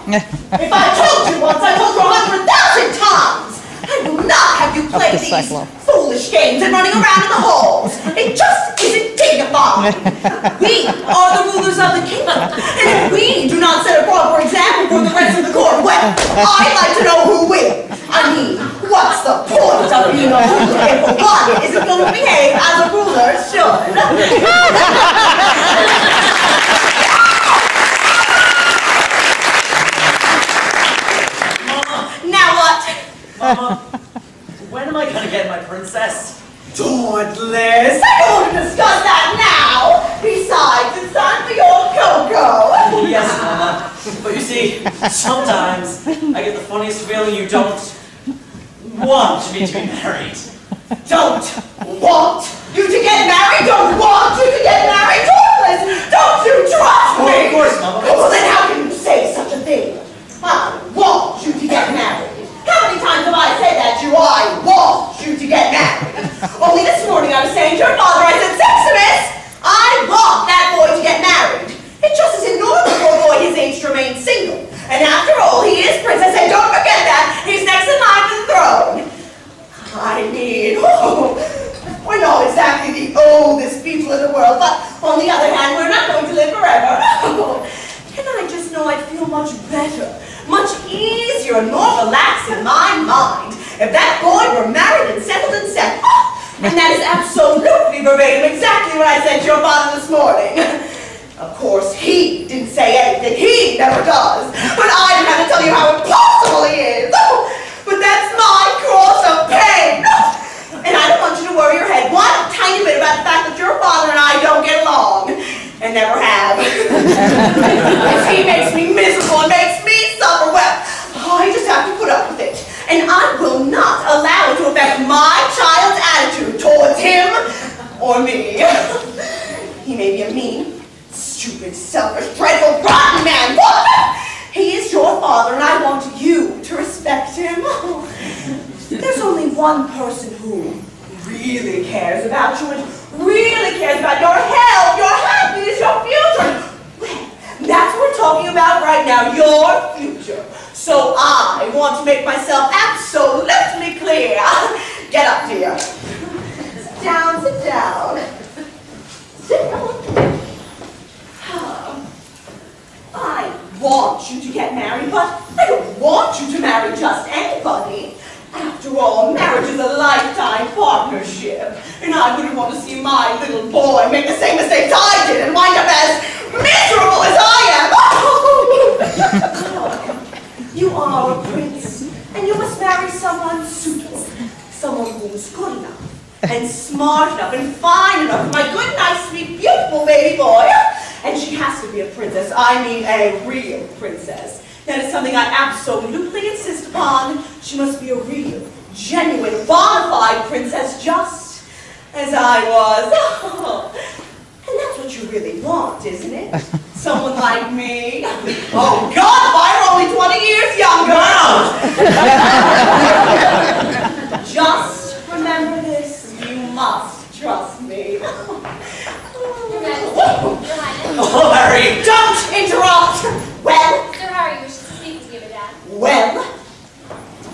If I told you once, I told you 100,000 times. I will not have you play these foolish games and running around in the halls. It just isn't dignified. We are the rulers of the kingdom, and if we do not set a proper example for the rest of the court, well, I'd like to know who will. I mean, what's the point of being a ruler if one isn't going to behave as a ruler should? Now what? Mama, when am I gonna get my princess? Dauntless! I don't want to discuss that now! Besides, it's time for your cocoa! Yes, Mama. But you see, sometimes I get the funniest feeling you don't want me to be married. Don't want you to get married? Don't want you to get married? Dauntless! Don't you trust me? Of course, Mama. Well, then how can you say such a thing? I want you to get married. How many times have I said that to you? I want you to get married. Only this morning I was saying to your father, I said, Septimus, I want that boy to get married. It just isn't normal for a boy his age to remain single. And after all, he is princess, and don't forget that. He's next in line to the throne. I mean, we're not exactly the oldest people in the world, but on the other hand, we're not going to live forever. And I just know I'd feel much better, much easier and more relaxed in my mind if that boy were married and settled and set. And that is absolutely verbatim exactly what I said to your father this morning. Of course, he didn't say anything. He never does. But I didn't have to tell you how impossible he is. But that's my cross of pain. And I don't want you to worry your head one tiny bit about the fact that your father and I don't get along. And never have. If he makes me miserable and makes me suffer, well, I just have to put up with it. And I will not allow it to affect my child's attitude towards him or me. He may be a mean, stupid, selfish, dreadful, rotten man. What? He is your father, and I want you to respect him. There's only one person who really cares about you and really cares about your health, your happiness, your future. Well, that's what we're talking about right now, your future. So I want to make myself absolutely clear. Get up, dear. Sit down, sit down. Sit down. I want you to get married, but I don't want you to marry just anybody. After all, marriage is a lifetime partnership, and I wouldn't want to see my little boy make the same mistakes I did and wind up as miserable as I am. You are a prince, and you must marry someone suitable, someone who is good enough, and smart enough, and fine enough for my good, nice, sweet, beautiful baby boy. And she has to be a princess. I mean a real princess. That is something I absolutely insist upon. She must be a real, genuine, bona fide princess, just as I was. And that's what you really want, isn't it? Someone like me. Oh, God, if I were only 20 years younger. Just remember this. You must trust me. Oh, Harry! Don't interrupt! Well? Sir Harry wishes to speak with you, Madame. Well?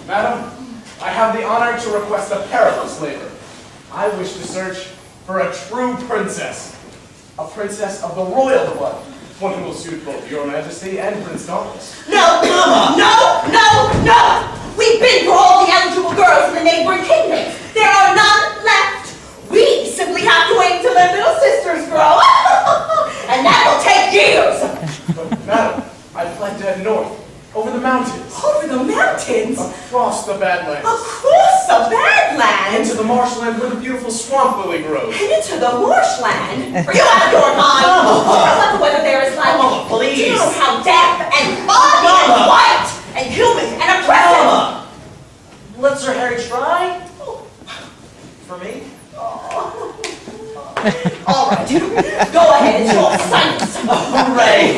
Madam, I have the honor to request a perilous labor. I wish to search for a true princess. A princess of the royal blood. One who will suit both your majesty and Prince Dauntless. No, Mama! No! We've been for all the eligible girls in the neighboring kingdoms. There are none left. We simply have to wait until their little sisters grow. And that will take years. But, madam, I fled to head north, over the mountains. Over the mountains? Across the Badlands. Across the Badlands? Into the marshland where the beautiful swamp lily grows. And into the marshland? Are you out of your mind? What the weather there is like? Mama, please. Do you know how damp and foggy and white and humid and oppressive? Mama! Let Sir Harry try. For me? All right, go ahead, it's your science. Hooray!